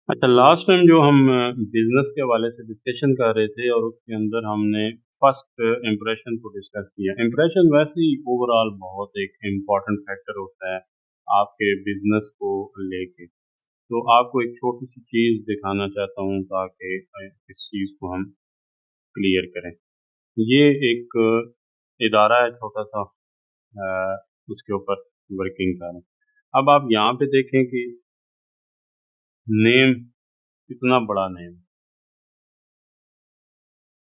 अच्छा, last time जो हम बिजनेस के हवाले से डिस्कशन कर रहे थे और उसके अंदर हमने फर्स्ट इम्प्रेशन को डिस्कस किया। इम्प्रेशन वैसे ही ओवरऑल बहुत एक इम्पॉर्टेंट फैक्टर होता है आपके बिजनेस को लेके। तो आपको एक छोटी सी चीज़ दिखाना चाहता हूँ ताकि इस चीज़ को हम क्लियर करें। ये एक इदारा है छोटा सा, उसके ऊपर वर्किंग कर रहे हैं। अब आप यहाँ पे देखें कि नेम, इतना बड़ा नेम।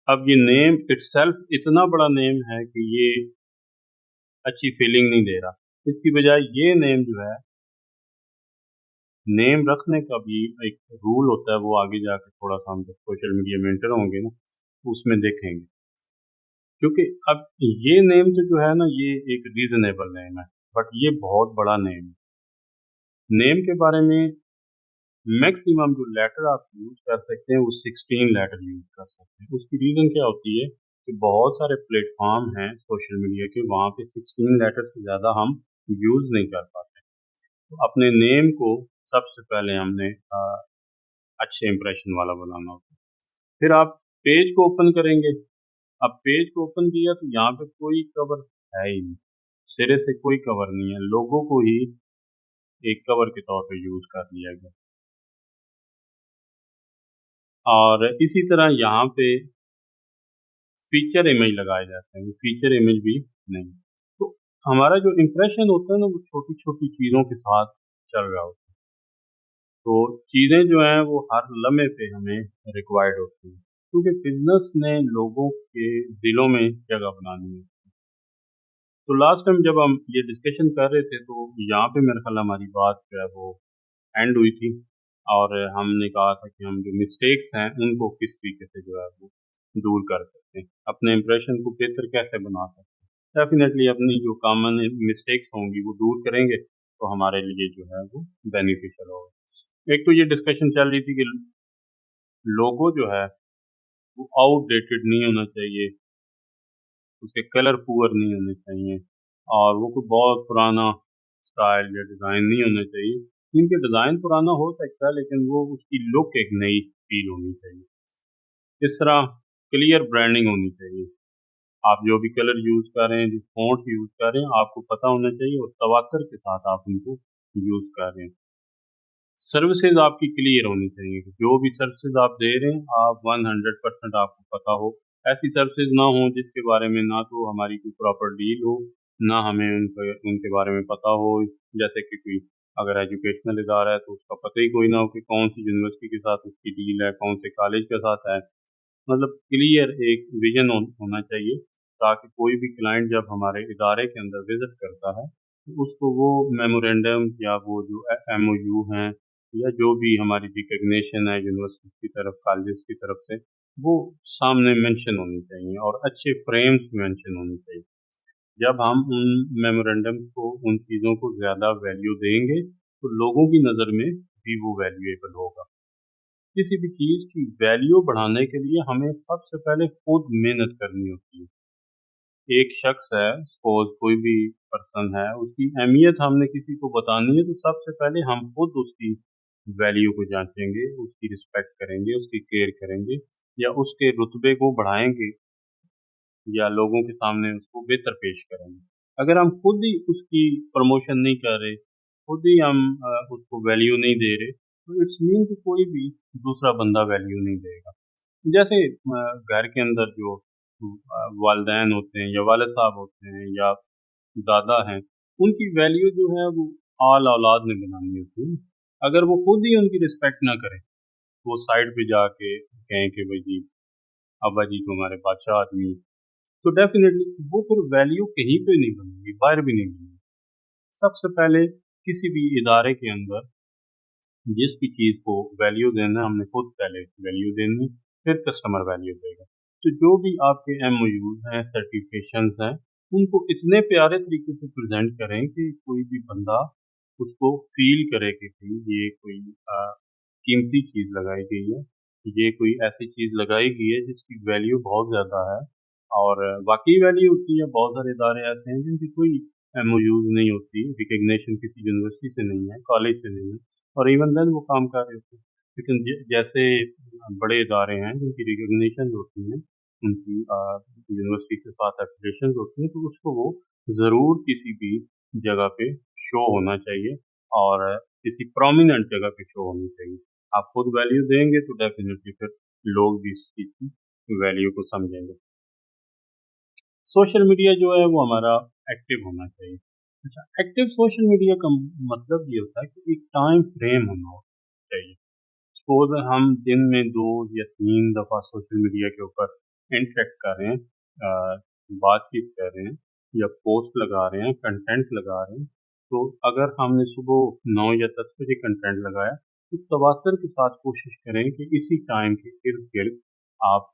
अब ये नेम इटसेल्फ इतना बड़ा नेम है कि ये अच्छी फीलिंग नहीं दे रहा। इसकी बजाय ये नेम जो है, नेम रखने का भी एक रूल होता है, वो आगे जाके थोड़ा सा हम जब सोशल मीडिया में एंटर होंगे ना, उसमें देखेंगे। क्योंकि अब ये नेम तो जो है ना, ये एक रीजनेबल नेम है, बट ये बहुत बड़ा नेम है। नेम के बारे में मैक्सिमम जो लेटर आप यूज कर सकते हैं वो 16 लेटर यूज कर सकते हैं। उसकी रीजन क्या होती है कि बहुत सारे प्लेटफॉर्म हैं सोशल मीडिया के, वहाँ पे 16 लेटर से ज़्यादा हम यूज नहीं कर पाते। तो अपने नेम को सबसे पहले हमने अच्छे इंप्रेशन वाला बनाना होता है। फिर आप पेज को ओपन करेंगे। अब पेज को ओपन किया तो यहाँ पे कोई कवर है ही नहीं, सिरे से कोई कवर नहीं है। लोगों को ही एक कवर के तौर पे यूज कर लिया गया। और इसी तरह यहाँ पे फीचर इमेज लगाए जाते हैं, वो फीचर इमेज भी नहीं। तो हमारा जो इम्प्रेशन होता है ना, वो छोटी छोटी चीज़ों के साथ चल रहा होता है। तो चीज़ें जो हैं वो हर लम्हे पे हमें रिक्वायर्ड होती हैं, क्योंकि बिजनेस ने लोगों के दिलों में जगह बनानी है। तो लास्ट टाइम जब हम ये डिस्कशन कर रहे थे तो यहाँ पे मेरे ख्याल हमारी बात जो है वो एंड हुई थी, और हमने कहा था कि हम जो मिस्टेक्स हैं उनको किस तरीके से जो है वो दूर कर सकते हैं, अपने इम्प्रेशन को बेहतर कैसे बना सकते हैं। डेफिनेटली अपनी जो कॉमन मिस्टेक्स होंगी वो दूर करेंगे तो हमारे लिए जो है वो बेनिफिशियल होगा। एक तो ये डिस्कशन चल रही थी कि लोगो जो है वो आउटडेटेड नहीं होना चाहिए, उसके कलर पुअर नहीं होने चाहिए, और वो कोई बहुत पुराना स्टाइल या डिज़ाइन नहीं होना चाहिए। इनके डिज़ाइन पुराना हो सकता है लेकिन वो उसकी लुक एक नई फील होनी चाहिए। इस तरह क्लियर ब्रांडिंग होनी चाहिए। आप जो भी कलर यूज़ कर रहे हैं, जो फ़ॉन्ट यूज़ कर रहे हैं, आपको पता होना चाहिए और तवक्कर के साथ आप उनको यूज़ कर रहे हैं। सर्विसेज आपकी क्लियर होनी चाहिए कि जो भी सर्विसेज आप दे रहे हैं, आप 100% आपको पता हो। ऐसी सर्विसेज ना हो जिसके बारे में ना तो हमारी कोई प्रॉपर डील हो, ना हमें उनके बारे में पता हो। जैसे कि कोई अगर एजुकेशनल इदारा है तो उसका पता ही कोई ना हो कि कौन सी यूनिवर्सिटी के साथ उसकी डील है, कौन से कॉलेज के साथ है। मतलब क्लियर एक विजन होना चाहिए, ताकि कोई भी क्लाइंट जब हमारे इदारे के अंदर विजिट करता है तो उसको वो मेमोरेंडम या वो जो एमओयू हैं या जो भी हमारी रिकग्निशन है यूनिवर्सिटी की तरफ, कॉलेज की तरफ से, वो सामने मेंशन होनी चाहिए और अच्छे फ्रेम्स में मेंशन होनी चाहिए। जब हम उन मेमोरेंडम को, उन चीज़ों को ज़्यादा वैल्यू देंगे तो लोगों की नज़र में भी वो वैल्यूएबल होगा। किसी भी चीज़ की वैल्यू बढ़ाने के लिए हमें सबसे पहले खुद मेहनत करनी होती है। एक शख्स है, सपोज कोई भी पर्सन है, उसकी अहमियत हमने किसी को बतानी है तो सबसे पहले हम खुद उसकी वैल्यू को जांचेंगे, उसकी रिस्पेक्ट करेंगे, उसकी केयर करेंगे, या उसके रुतबे को बढ़ाएंगे, या लोगों के सामने उसको बेहतर पेश करेंगे। अगर हम खुद ही उसकी प्रमोशन नहीं कर रहे, खुद ही हम उसको वैल्यू नहीं दे रहे, तो इट्स मीन कि कोई भी दूसरा बंदा वैल्यू नहीं देगा। जैसे घर के अंदर जो वालिदैन होते हैं या वालिद साहब होते हैं या दादा हैं, उनकी वैल्यू जो है वो आल औलाद ने बनानी होती है। अगर वो खुद ही उनकी रिस्पेक्ट ना करें, वो साइड पे जाके कहें कि भाई जी, अब्बा जी तो हमारे बादशाह आदमी हैं, तो डेफिनेटली वो फिर वैल्यू कहीं पे नहीं बनेगी, बाहर भी नहीं बनेगी। सबसे पहले किसी भी इदारे के अंदर जिस भी चीज़ को वैल्यू देना है, हमने खुद पहले वैल्यू देनी, फिर कस्टमर वैल्यू देगा। तो जो भी आपके एमओयूज़ हैं, सर्टिफिकेशंस हैं, उनको इतने प्यारे तरीके से प्रेज़ेंट करें कि कोई भी बंदा उसको फ़ील करे कि भई ये कोई कीमती चीज़ लगाई गई है, ये कोई ऐसी चीज़ लगाई गई है जिसकी वैल्यू बहुत ज़्यादा है, और वाक़ई वैल्यू होती है। बहुत सारे इदारे ऐसे हैं जिनकी कोई एमओयूज़ नहीं होती, रिकग्निशन किसी यूनिवर्सिटी से नहीं है, कॉलेज से नहीं है, और इवन देन वो काम कर रहे होते हैं। लेकिन जैसे बड़े इदारे हैं जिनकी रिकग्निशन होती है, उनकी यूनिवर्सिटी के साथ एफिलिएशन होती है, तो उसको वो ज़रूर किसी भी जगह पे शो होना चाहिए और किसी प्रोमिनेंट जगह पे शो होनी चाहिए। आप खुद वैल्यू देंगे तो डेफिनेटली फिर लोग भी इस चीज़ की वैल्यू को समझेंगे। सोशल मीडिया जो है वो हमारा एक्टिव होना चाहिए। अच्छा, एक्टिव सोशल मीडिया का मतलब ये होता है कि एक टाइम फ्रेम होना चाहिए। सपोज हम दिन में 2 या 3 दफ़ा सोशल मीडिया के ऊपर इंटरेक्ट कर रहे हैं, बातचीत कर रहे हैं या पोस्ट लगा रहे हैं, कंटेंट लगा रहे हैं, तो अगर हमने सुबह 9 या 10 बजे कंटेंट लगाया, तो तवातर के साथ कोशिश करें कि इसी टाइम के इर्द-गिर्द आप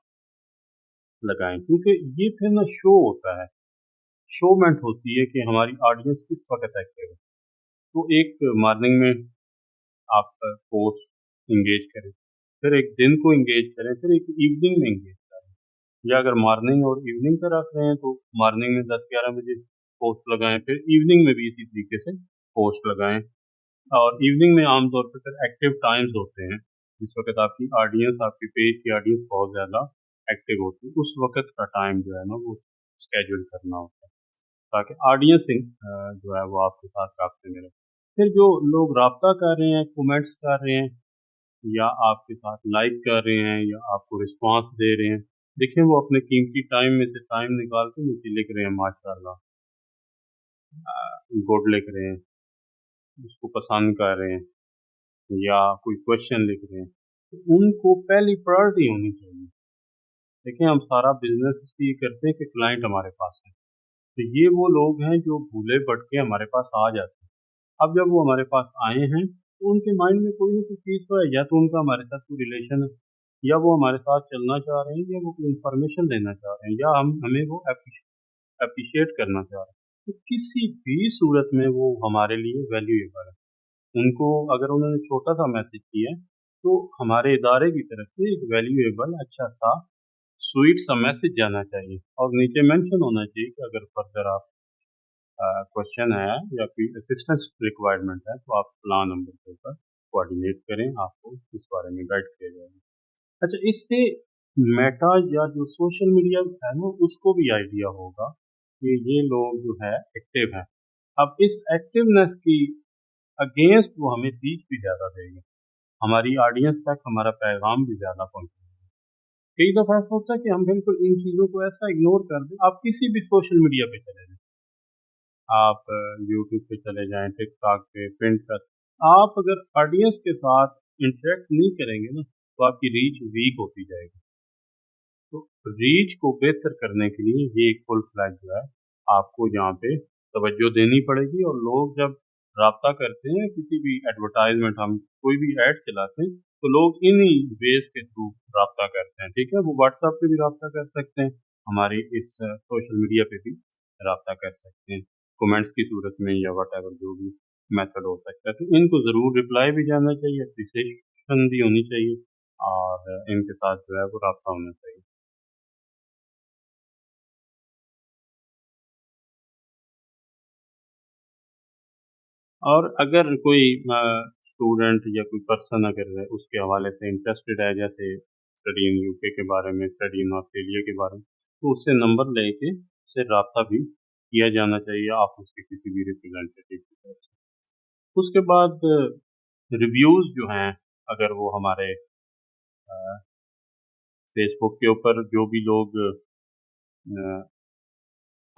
लगाएँ, क्योंकि ये फिर ना शो होता है, शोमेंट होती है कि हमारी ऑडियंस किस वक़्त एक्टिव है। तो एक मॉर्निंग में आप पोस्ट एंगेज करें, फिर एक दिन को एंगेज करें, फिर एक इवनिंग में एंगेज करें, या अगर मॉर्निंग और इवनिंग का रख रहे हैं तो मॉर्निंग में 10-11 बजे पोस्ट लगाएं, फिर इवनिंग में भी इसी तरीके से पोस्ट लगाएं। और इवनिंग में आमतौर पर फिर एक्टिव टाइम्स होते हैं, जिस वक्त आपकी ऑडियंस, आपके पेज की ऑडियंस बहुत ज़्यादा एक्टिव होती है, उस वक्त का टाइम जो है ना वो स्केड्यूल करना होता है, ताकि ऑडियंस जो है वो आपके साथ राब्ते में रहे। फिर जो लोग राब्ता कर रहे हैं, कमेंट्स कर रहे हैं, या आपके साथ लाइक कर रहे हैं, या आपको रिस्पांस दे रहे हैं, देखिए वो अपने कीमती टाइम में से टाइम निकाल के नीचे लिख रहे हैं माशाल्लाह, गुड लिख रहे हैं, उसको पसंद कर रहे हैं, या कोई क्वेश्चन लिख रहे हैं, तो उनको पहली प्रायोरिटी होनी चाहिए। देखिए हम सारा बिजनेस इसलिए करते हैं कि क्लाइंट हमारे पास है, तो ये वो लोग हैं जो भूले भटके हमारे पास आ जाते हैं। अब जब वो हमारे पास आए हैं तो उनके माइंड में कोई ना कोई चीज़ तो है, या तो उनका हमारे साथ कोई रिलेशन है, या वो हमारे साथ चलना चाह रहे हैं, या वो कोई इन्फॉर्मेशन लेना चाह रहे हैं, या हम हमें वो अप्रिशिएट करना चाह रहे हैं। तो किसी भी सूरत में वो हमारे लिए वैल्यूएबल है। उनको अगर उन्होंने छोटा सा मैसेज किया है तो हमारे इदारे की तरफ से एक वैल्यूएबल अच्छा सा स्वीट सा मैसेज जाना चाहिए, और नीचे मेंशन होना चाहिए कि अगर फर्दर आप क्वेश्चन है या कोई असिस्टेंस रिक्वायरमेंट है तो आप फलां नंबर के ऊपर कोऑर्डिनेट करें, आपको इस बारे में गाइड किया जाएगा। अच्छा, इससे मेटा या जो सोशल मीडिया है ना उसको भी आइडिया होगा कि ये लोग जो है एक्टिव हैं। अब इस एक्टिवनेस की अगेंस्ट वो हमें रीच भी ज़्यादा देंगे, हमारी ऑडियंस तक हमारा पैगाम भी ज़्यादा पहुँचेगा। कई दफ़ा ऐसा होता है कि हम बिल्कुल इन चीज़ों को ऐसा इग्नोर कर दें। आप किसी भी सोशल मीडिया पे चले जाएँ, आप यूट्यूब पे चले जाएँ, टिकटॉक पे, पिंटरेस्ट, आप अगर ऑडियंस के साथ इंटरेक्ट नहीं करेंगे ना, तो आपकी रीच वीक होती जाएगी। तो रीच को बेहतर करने के लिए ये एक फुल फ्लैग जो है आपको यहाँ पे तवज्जो देनी पड़ेगी, और लोग जब राब्ता करते हैं किसी भी एडवर्टाइजमेंट, हम कोई भी ऐड चलाते हैं, तो लोग इन्हीं वेज के थ्रू राब्ता करते हैं। ठीक है, वो व्हाट्सएप पे भी राब्ता कर सकते हैं, हमारी इस सोशल मीडिया पे भी राब्ता कर सकते हैं, कमेंट्स की सूरत में या वट जो भी मेथड हो सकता है। तो इनको ज़रूर रिप्लाई भी जाना चाहिए, अप्रिसिएशन भी होनी चाहिए, और इनके साथ जो है वो राब्ता होना चाहिए। और अगर कोई स्टूडेंट या कोई पर्सन अगर उसके हवाले से इंटरेस्टेड है, जैसे स्टडी इन यूके के बारे में, स्टडी इन ऑस्ट्रेलिया के बारे में, तो उससे नंबर लेके उससे रब्ता भी किया जाना चाहिए ऑफिस के किसी भी रिप्रेजेंटेटिव की तरफ से। उसके बाद रिव्यूज़ जो हैं, अगर वो हमारे फेसबुक के ऊपर जो भी लोग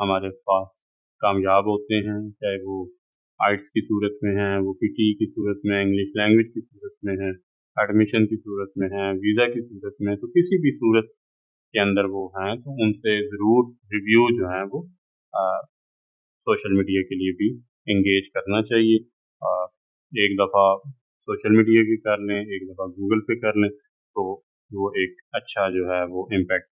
हमारे पास कामयाब होते हैं, चाहे वो आइट्स की सूरत में हैं, वो पीटी की सूरत में, इंग्लिश लैंग्वेज की सूरत में हैं, एडमिशन की सूरत में हैं, वीज़ा की सूरत में, तो किसी भी सूरत के अंदर वो हैं, तो उनसे ज़रूर रिव्यू जो हैं वो सोशल मीडिया के लिए भी एंगेज करना चाहिए। एक दफ़ा सोशल मीडिया की कर लें, एक दफ़ा गूगल पे कर लें, तो वो एक अच्छा जो है वो इम्पैक्ट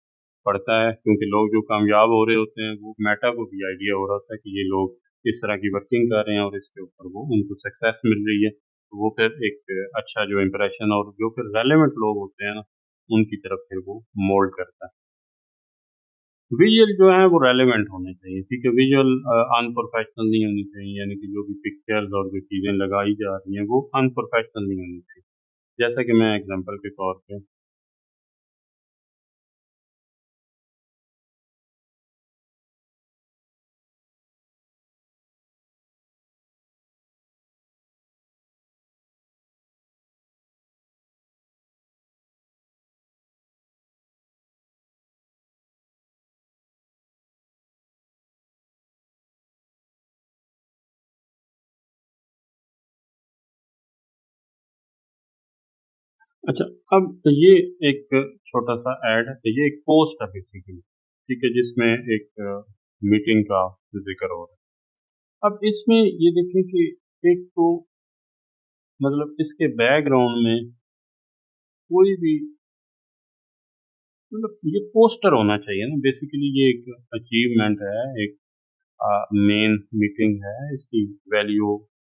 पड़ता है, क्योंकि लोग जो कामयाब हो रहे होते हैं वो मेटा को भी आइडिया हो रहा होता है कि ये लोग इस तरह की वर्किंग कर रहे हैं और इसके ऊपर वो उनको सक्सेस मिल रही है, तो वो फिर एक अच्छा जो इम्प्रेशन, और जो फिर रेलेवेंट लोग होते हैं ना उनकी तरफ फिर वो मोल्ड करता है। विजुअल जो है वो रेलेवेंट होने चाहिए, ठीक है, विजुअल अनप्रोफेशनल नहीं होनी चाहिए, यानी कि जो भी पिक्चर्स और जो चीज़ें लगाई जा रही हैं वो अनप्रोफेशनल नहीं होनी चाहिए। जैसा कि मैं एग्जांपल के तौर पे अच्छा, अब ये एक छोटा-सा ऐड है, ये एक पोस्ट है बेसिकली, ठीक है? जिसमें एक मीटिंग का ज़िक्र हो रहा है। अब इसमें ये देखें कि एक तो मतलब इसके बैकग्राउंड में कोई भी मतलब ये पोस्टर होना चाहिए ना, बेसिकली ये एक अचीवमेंट है, एक मेन मीटिंग है, इसकी वैल्यू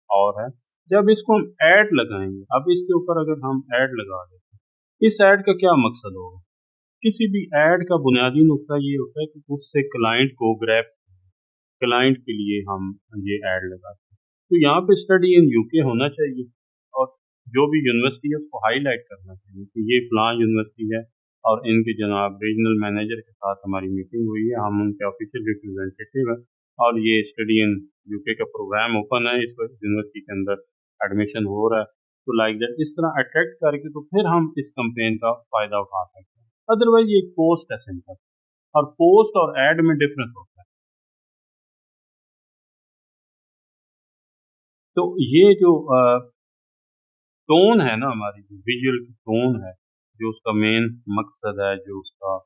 और है। जब इसको हम ऐड लगाएँगे, अब इसके ऊपर अगर हम ऐड लगा दें, इस ऐड का क्या मकसद होगा? किसी भी ऐड का बुनियादी नुक्ता ये होता है कि उससे क्लाइंट को ग्रैब क्लाइंट के लिए हम ये ऐड लगाते हैं। तो यहाँ पे स्टडी इन यूके होना चाहिए और जो भी यूनिवर्सिटी है उसको हाईलाइट करना चाहिए कि ये फलां यूनिवर्सिटी है और इनके जनाब रीजनल मैनेजर के साथ हमारी मीटिंग हुई है, हम उनके ऑफिशियल रिप्रेजेंटेटिव हैं और ये स्टडी इन यूके का प्रोग्राम ओपन है, इस वक्त यूनिवर्सिटी के अंदर एडमिशन हो रहा है। तो लाइक दैट इस तरह अट्रैक्ट करके तो फिर हम इस कंपेन का फ़ायदा उठा सकते हैं। अदरवाइज़ ये एक पोस्ट है सिंपल, और पोस्ट और ऐड में डिफरेंस होता है। तो ये जो टोन है ना, हमारी जो विजुअल की टोन है, जो उसका मेन मकसद है, जो उसका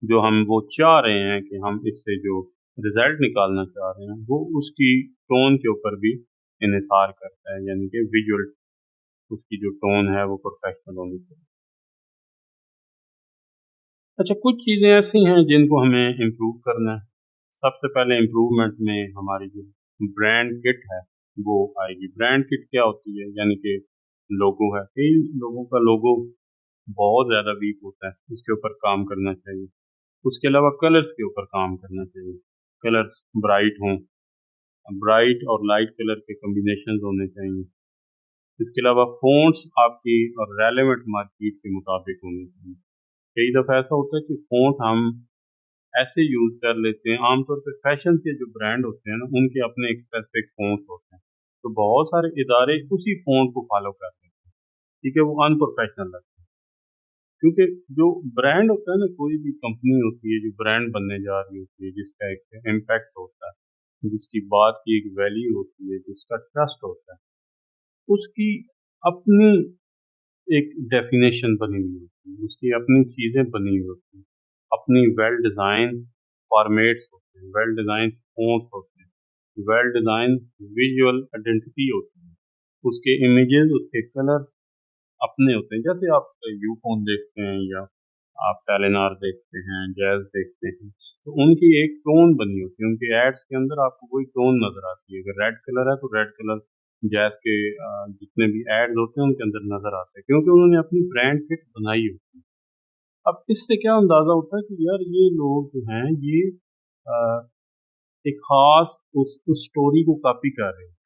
जो हम वो चाह रहे हैं कि हम इससे जो रिज़ल्ट निकालना चाह रहे हैं, वो उसकी टोन के ऊपर भी इन्हिसार करता है, यानी कि विजुअल उसकी जो टोन है वो प्रोफेशनल होनी चाहिए। अच्छा, कुछ चीज़ें ऐसी हैं जिनको हमें इम्प्रूव करना है। सबसे पहले इम्प्रूवमेंट में हमारी जो ब्रांड किट है, वो आएगी। ब्रांड किट क्या होती है? यानी कि लोगो है। कई लोगों का लोगो बहुत ज़्यादा वीक होता है, उसके ऊपर काम करना चाहिए। उसके अलावा कलर्स के ऊपर काम करना चाहिए। कलर्स ब्राइट हों, ब्राइट और लाइट कलर के कॉम्बिनेशंस होने चाहिए। इसके अलावा फ़ॉन्ट्स आपकी और रेलेवेंट मार्केट के मुताबिक होने चाहिए। कई दफ़ा ऐसा होता है कि फ़ॉन्ट हम ऐसे यूज़ कर लेते हैं, आमतौर पे फैशन के जो ब्रांड होते हैं ना, उनके अपने एक स्पेसिफिक फ़ॉन्ट्स होते हैं। तो बहुत सारे इदारे उसी फ़ॉन्ट को फ़ॉलो करते हैं, ठीक है? वो अनप्रोफेशनल लगता है। क्योंकि जो ब्रांड होता है ना, कोई भी कंपनी होती है जो ब्रांड बनने जा रही होती है, जिसका एक इम्पैक्ट होता है, जिसकी बात की एक वैल्यू होती है, जिसका ट्रस्ट होता है, उसकी अपनी एक डेफिनेशन बनी हुई होती है, उसकी अपनी चीज़ें बनी हुई होती हैं, अपनी वेल डिज़ाइन फॉर्मेट्स होते हैं, वेल डिज़ाइन फ़ॉन्ट्स होते हैं, वेल डिज़ाइन विजुअल आइडेंटिटी होती है, उसके इमेजेस, उसके कलर अपने होते हैं। जैसे आप यूफ़ोन देखते हैं या आप टेलेनॉर देखते हैं, जैज़ देखते हैं, तो उनकी एक टोन बनी होती है, उनके एड्स के अंदर आपको वही टोन नज़र आती है। अगर रेड कलर है तो रेड कलर जैज़ के जितने भी एड्स होते हैं उनके अंदर नज़र आते हैं, क्योंकि उन्होंने अपनी ब्रांड किट बनाई होती है। अब इससे क्या अंदाज़ा होता है कि यार ये लोग जो हैं ये अ, एक ख़ास उस स्टोरी को कॉपी कर रहे हैं।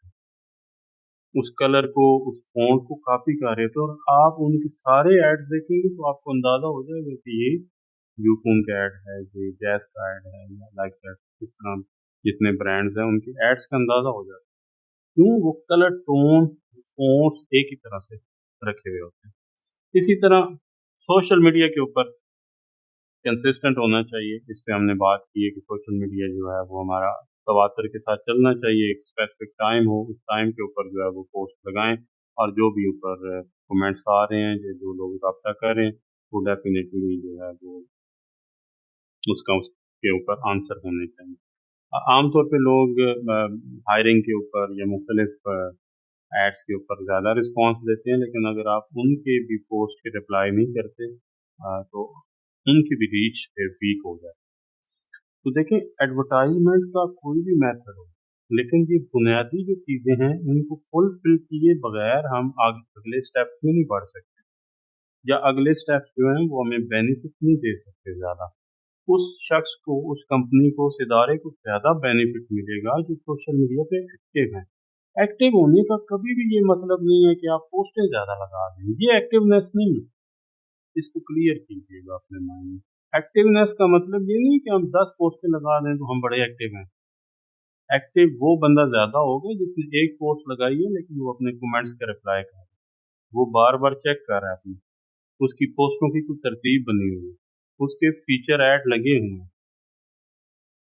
उस कलर को, उस फ़ॉन्ट को कॉपी कर रहे थे और आप उनके सारे एड्स देखेंगे तो आपको अंदाज़ा हो जाएगा कि ये यूफ़ोन का ऐड है, ये गैस का ऐड है या लाइक दैट, इस तरह जितने ब्रांड्स हैं उनके एड्स का अंदाज़ा हो जाता है। क्यों? वो कलर टोन, फ़ॉन्ट्स एक ही तरह से रखे हुए होते हैं। इसी तरह सोशल मीडिया के ऊपर कंसिस्टेंट होना चाहिए। इस पे हमने बात की है कि सोशल मीडिया जो है वो हमारा तवातर के साथ चलना चाहिए। एक स्पेसिफिक टाइम हो, उस टाइम के ऊपर जो है वो पोस्ट लगाएँ और जो भी ऊपर कमेंट्स आ रहे हैं, जो लोग राब्ता कर रहे हैं, वो डेफ़िनेटली जो है वो उसका उसके ऊपर आंसर होने चाहिए। आम तौर पे लोग हायरिंग के ऊपर या मुख्तलिफ एड्स के ऊपर ज़्यादा रिस्पॉन्स देते हैं, लेकिन अगर आप उनके भी पोस्ट के रिप्लाई नहीं करते तो उनकी भी रीच फिर वीक हो जाती है। तो देखें, एडवर्टाइजमेंट का कोई भी मेथड हो, लेकिन ये बुनियादी जो चीज़ें हैं इनको फुलफिल किए बगैर हम अगले स्टेप्स में नहीं बढ़ सकते, या अगले स्टेप्स जो हैं वो हमें बेनिफिट नहीं दे सकते ज़्यादा। उस शख्स को, उस कंपनी को, उस इदारे को ज़्यादा बेनिफिट मिलेगा जो सोशल मीडिया पे एक्टिव हैं। एक्टिव होने का कभी भी ये मतलब नहीं है कि आप पोस्टें ज़्यादा लगा दें, ये एक्टिवनेस नहीं है, इसको क्लियर कीजिएगा अपने माइंड में। एक्टिवनेस का मतलब ये नहीं कि हम 10 पोस्टें लगा दें तो हम बड़े एक्टिव हैं। एक्टिव वो बंदा ज़्यादा होगा जिसने एक पोस्ट लगाई है लेकिन वो अपने कमेंट्स का रिप्लाई कर रहा है, वो बार-बार चेक कर रहा है अपनी, उसकी पोस्टों की कुछ तरतीब बनी हुई है, उसके फीचर ऐड लगे हुए हैं,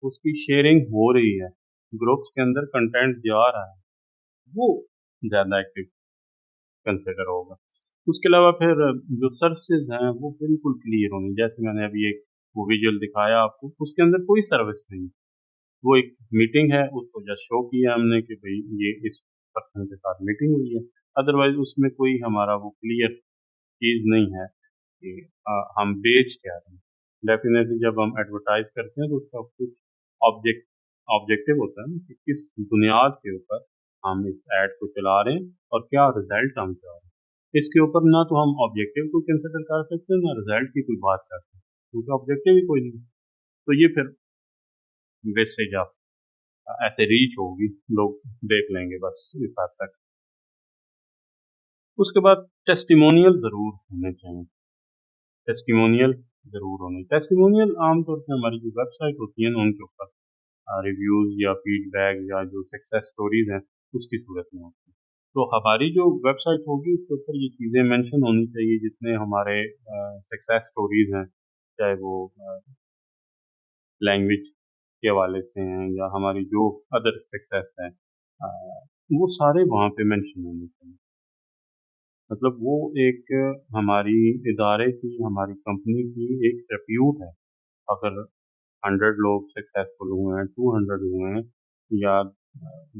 उसकी शेयरिंग हो रही है, ग्रुप्स के अंदर कंटेंट जा रहा है, वो ज़्यादा एक्टिव कंसिडर होगा। उसके अलावा फिर जो सर्विसेज हैं वो बिल्कुल क्लियर होनी, जैसे मैंने अभी एक वो विजुअल दिखाया आपको, उसके अंदर कोई सर्विस नहीं है, वो एक मीटिंग है, उसको जस्ट शो किया हमने कि भाई ये इस पर्सन के साथ मीटिंग हुई है, अदरवाइज उसमें कोई हमारा वो क्लियर चीज़ नहीं है कि हम बेच क्या रहे हैं। डेफिनेटली जब हम एडवर्टाइज करते हैं तो उसका कुछ ऑब्जेक्ट ऑब्जेक्टिव होता है ना कि किस बुनियाद के ऊपर हम इस ऐड को चला रहे हैं और क्या रिजल्ट हम चाह रहे हैं। इसके ऊपर ना तो हम ऑब्जेक्टिव को कंसिडर कर सकते हैं ना रिजल्ट की कोई बात कर सकते हैं, क्योंकि ऑब्जेक्टिव ही कोई नहीं। तो ये फिर वेस्टेज ऑफ ऐसे रीच होगी, लोग देख लेंगे बस इस हद तक। उसके बाद टेस्टिमोनियल ज़रूर होने चाहिए, टेस्टिमोनियल ज़रूर होने टेस्टिमोनियल आमतौर पे हमारी जो वेबसाइट होती है ना उनके ऊपर रिव्यूज़ या फीडबैक या जो सक्सेस स्टोरीज़ हैं उसकी सूरत में होती है। तो हमारी जो वेबसाइट होगी उसके ऊपर ये चीज़ें मेंशन होनी चाहिए जितने हमारे सक्सेस स्टोरीज़ हैं, चाहे वो लैंग्वेज के हवाले से हैं या हमारी जो अदर सक्सेस है, अ, वो सारे वहाँ पे मेंशन होने चाहिए। मतलब वो एक हमारी इदारे की, हमारी कंपनी की एक रेप्यूट है। अगर 100 लोग सक्सेसफुल हुए हैं, 200 हुए हैं या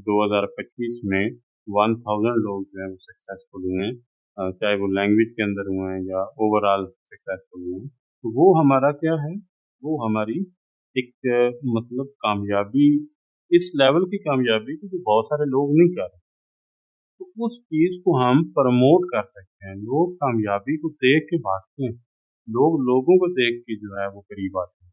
2025 में 1000 लोग जो हैं वो सक्सेसफुल हुए हैं, चाहे वो लैंग्वेज के अंदर हुए हैं या ओवरऑल सक्सेसफुल हुए हैं, तो वो हमारा क्या है, वो हमारी एक मतलब कामयाबी, इस लेवल की कामयाबी की जो बहुत सारे लोग नहीं कर रहे। तो उस चीज़ को हम प्रमोट कर सकते हैं। लोग कामयाबी को देख के भागते हैं। लोग लोगों को देख के जो है वो करीब आते हैं।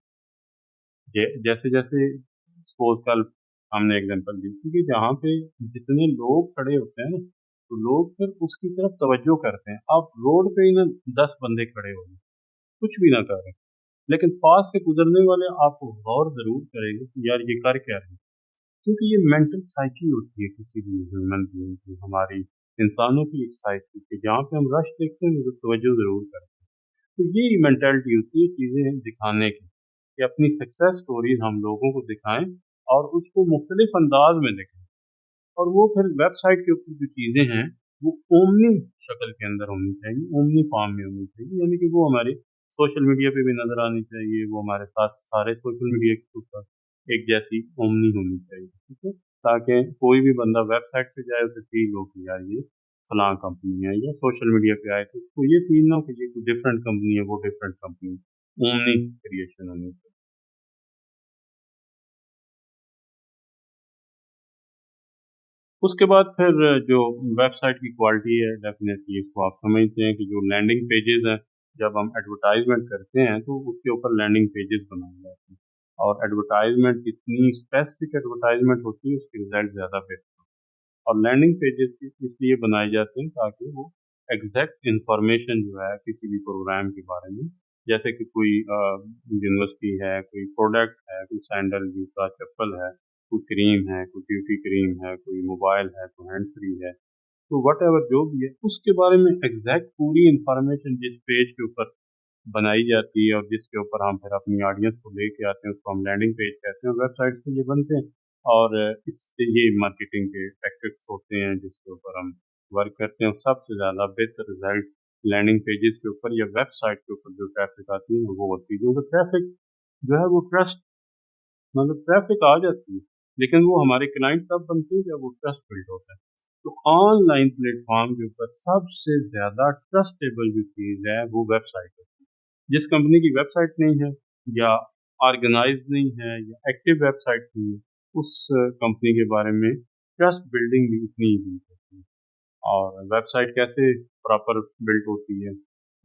जैसे-जैसे सपोज़ कल हमने एग्ज़ाम्पल दी थी कि जहाँ पे जितने लोग खड़े होते हैं ना, तो लोग फिर उसकी तरफ तवज्जो करते हैं। आप रोड पे ही ना 10 बंदे खड़े हो, कुछ भी ना कर रहे, लेकिन पास से गुज़रने वाले आपको गौर ज़रूर करेंगे कि यार ये कर क्या रहे हैं। क्योंकि ये मेंटल साइकी होती है किसी भी ह्यूमन बीइंग की, हमारी इंसानों की एक साइकी कि जहाँ पे हम रश देखते हैं तो तवज्जो ज़रूर करते हैं। तो ये मेंटालिटी होती है चीज़ें दिखाने की, कि अपनी सक्सेस स्टोरीज हम लोगों को दिखाएं और उसको मुख्तलिफ अंदाज में दिखाएं। और वो फिर वेबसाइट के ऊपर जो चीज़ें हैं वो ओमनी शक्ल के अंदर होनी चाहिए, ओमनी फॉर्म में होनी चाहिए, यानी कि वो हमारे सोशल मीडिया पे भी नज़र आनी चाहिए, वो हमारे पास सारे सोशल मीडिया के ऊपर एक जैसी ओमनी होनी चाहिए, ठीक है? ताकि कोई भी बंदा वेबसाइट पे जाए उसे फील हो कि यार ये फलां कंपनी है, या सोशल मीडिया पे आए तो उसको ये फील ना हो कि ये कोई डिफरेंट कंपनी है, वो डिफरेंट कंपनी है। ओमनी क्रिएशन होनी चाहिए। उसके बाद फिर जो वेबसाइट की क्वालिटी है, डेफ़िनेटली इसको आप समझते हैं कि जो लैंडिंग पेजेज़ हैं, जब हम एडवर्टाइज़मेंट करते हैं तो उसके ऊपर लैंडिंग पेजेज़ बनाए जाते हैं। और एडवर्टाइज़मेंट जितनी स्पेसिफ़िक एडवर्टाइज़मेंट होती है उसके रिज़ल्ट ज़्यादा बेहतर, और लैंडिंग पेजेज़ इसलिए बनाए जाते हैं ताकि वो एग्ज़ैक्ट इन्फॉर्मेशन जो है किसी भी प्रोग्राम के बारे में, जैसे कि कोई यूनिवर्सिटी है, कोई प्रोडक्ट है, कोई सैंडल, जूता, चप्पल है, कोई क्रीम है, कोई ब्यूटी क्रीम है, कोई मोबाइल है, कोई हैंड फ्री है, तो व्हाटएवर जो भी है, उसके बारे में एग्ज़ैक्ट पूरी इन्फॉर्मेशन जिस पेज के ऊपर बनाई जाती है और जिसके ऊपर हम फिर अपनी ऑडियंस को लेके आते हैं, उसको हम लैंडिंग पेज कहते हैं। वेबसाइट पे ये बनते हैं और इससे ये मार्केटिंग के टैक्टिक्स होते हैं जिसके ऊपर हम वर्क करते हैं, और सबसे ज़्यादा बेहतर रिजल्ट लैंडिंग पेजेस के ऊपर या वेबसाइट के ऊपर जो ट्रैफिक आती है वो होती है, क्योंकि ट्रैफिक जो है वो ट्रस्ट, मतलब ट्रैफिक आ जाती है, लेकिन वो हमारे क्लाइंट तब बनते हैं जब वो ट्रस्ट बिल्ड होता है। तो ऑनलाइन प्लेटफॉर्म के ऊपर सबसे ज़्यादा ट्रस्टेबल जो चीज़ है वो वेबसाइट है। जिस कंपनी की वेबसाइट नहीं है या ऑर्गेनाइज नहीं है या एक्टिव वेबसाइट नहीं है, उस कंपनी के बारे में ट्रस्ट बिल्डिंग भी उतनी ही वीक होती है। और वेबसाइट कैसे प्रॉपर बिल्ड होती है,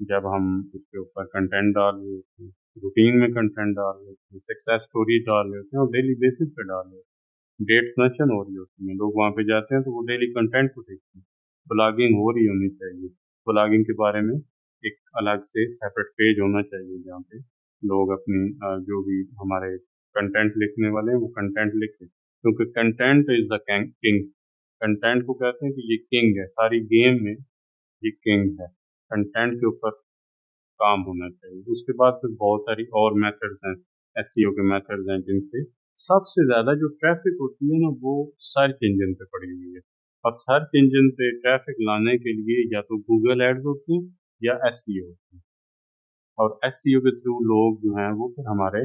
जब हम उसके ऊपर कंटेंट डाल रहे होते हैं, रूटीन में कंटेंट डाल रहे होते हैं, सक्सेस स्टोरी डाल रहे होते हैं और डेली बेसिस पे डाल रहे होते हैं, डेट्स मेंशन हो रही होती हैं, लोग वहाँ पे जाते हैं तो वो डेली कंटेंट को देखते हैं। ब्लॉगिंग हो रही होनी चाहिए, ब्लॉगिंग के बारे में एक अलग से सेपरेट पेज होना चाहिए जहाँ पे लोग अपनी जो भी हमारे कंटेंट लिखने वाले हैं वो कंटेंट लिखें, क्योंकि content is the king. Content को कहते हैं कि ये किंग है, सारी गेम में ये किंग है। कंटेंट के ऊपर काम होना चाहिए। उसके बाद फिर बहुत सारी और मेथड्स हैं, एसईओ के मेथड्स हैं, जिनसे सबसे ज़्यादा जो ट्रैफिक होती है ना वो सर्च इंजन पे पड़ी हुई है। अब सर्च इंजन पे ट्रैफिक लाने के लिए या तो गूगल एड्स होते हैं या एसईओ होते हैं, और एसईओ के थ्रू लोग जो हैं वो फिर हमारे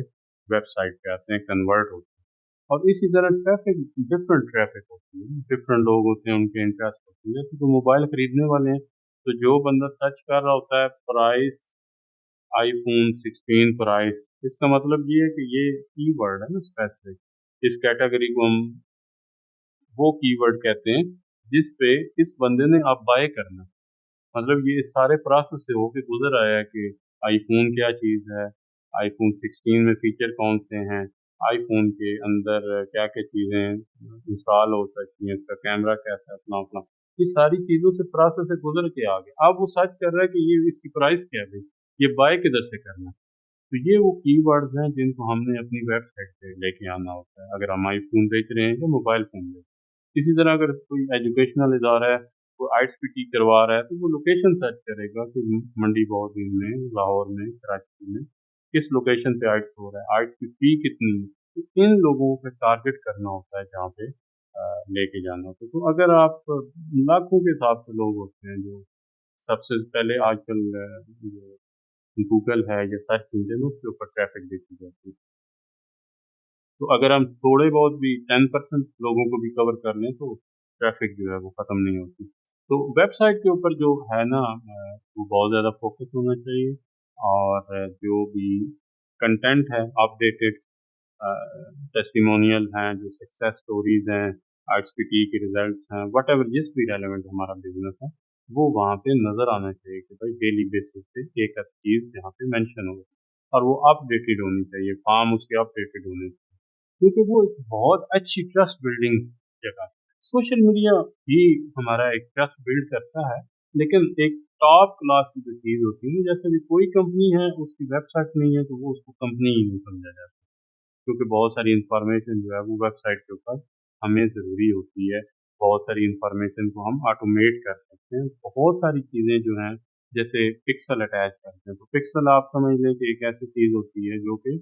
वेबसाइट पे आते हैं, कन्वर्ट होते हैं। और इसी तरह ट्रैफिक होती है, डिफरेंट लोग होते हैं, उनके इंटरेस्ट होती है। जैसे तो मोबाइल खरीदने वाले हैं, तो जो बंदा सर्च कर रहा होता है प्राइस आईफोन 16 प्राइस, इसका मतलब ये है कि ये कीवर्ड है ना स्पेसिफिक, इस कैटेगरी को हम वो कीवर्ड कहते हैं जिस पे इस बंदे ने अब बाय करना, मतलब ये इस सारे प्रोसेस से होके गुजर आया है कि आईफोन क्या चीज़ है, आईफोन 16 में फीचर कौन से हैं, आईफोन के अंदर क्या क्या चीज़ें इंस्टॉल हो सकती हैं, इसका कैमरा कैसा है, फलां फलां, ये सारी चीज़ों से प्रोसेस से गुजर के आ गया। अब वो सर्च कर रहा है कि ये इसकी प्राइस क्या है, ये बाय किधर से करना है। तो ये वो कीवर्ड्स हैं जिनको हमने अपनी वेबसाइट पे लेके आना होता है, अगर हम आईफोन बेच रहे हैं या मोबाइल फ़ोन बेच रहे हैं। इसी तरह अगर कोई एजुकेशनल इदारा है, वो आईएसपीटी करवा रहा है, तो वो लोकेशन सर्च करेगा कि मंडी बहाउद्दीन में, लाहौर में, कराची में किस लोकेशन पे आइट्स हो रहा है, आइट्स की फ़ी कितनी है। तो इन लोगों पे टारगेट करना होता है जहाँ पे लेके जाना होता है। तो अगर आप लाखों के हिसाब से लोग होते हैं जो सबसे पहले आजकल जो गूगल है या सर्च इंजन, उसके ऊपर ट्रैफिक देखी जाती है। तो अगर हम थोड़े बहुत भी 10% लोगों को भी कवर कर लें तो ट्रैफिक जो है वो ख़त्म नहीं होती। तो वेबसाइट के ऊपर जो है ना वो बहुत ज़्यादा फोकस होना चाहिए, और जो भी कंटेंट है अपडेटेड, टेस्टिमोनियल हैं, जो सक्सेस स्टोरीज़ हैं, आईएसपीटी के रिजल्ट्स हैं, व्हाटएवर जिस भी रेलेवेंट हमारा बिजनेस है वो वहाँ पे नज़र आना चाहिए कि भाई डेली बेसिस पे एक आध चीज़ यहाँ पे मेंशन हो, और वो अपडेटेड होनी चाहिए, फॉर्म उसके अपडेटेड होने चाहिए, क्योंकि वो एक बहुत अच्छी ट्रस्ट बिल्डिंग जगह है। सोशल मीडिया भी हमारा एक ट्रस्ट बिल्ड करता है, लेकिन एक टॉप क्लास की जो चीज़ होती है ना, जैसे भी कोई कंपनी है उसकी वेबसाइट नहीं है तो वो उसको कंपनी ही नहीं समझा जाता, क्योंकि बहुत सारी इंफॉर्मेशन जो है वो वेबसाइट के ऊपर हमें ज़रूरी होती है। बहुत सारी इंफॉर्मेशन को हम ऑटोमेट कर सकते हैं। बहुत सारी चीज़ें जो हैं, जैसे पिक्सल अटैच करते हैं, तो पिक्सल आप समझ लें कि एक ऐसी चीज़ होती है जो कि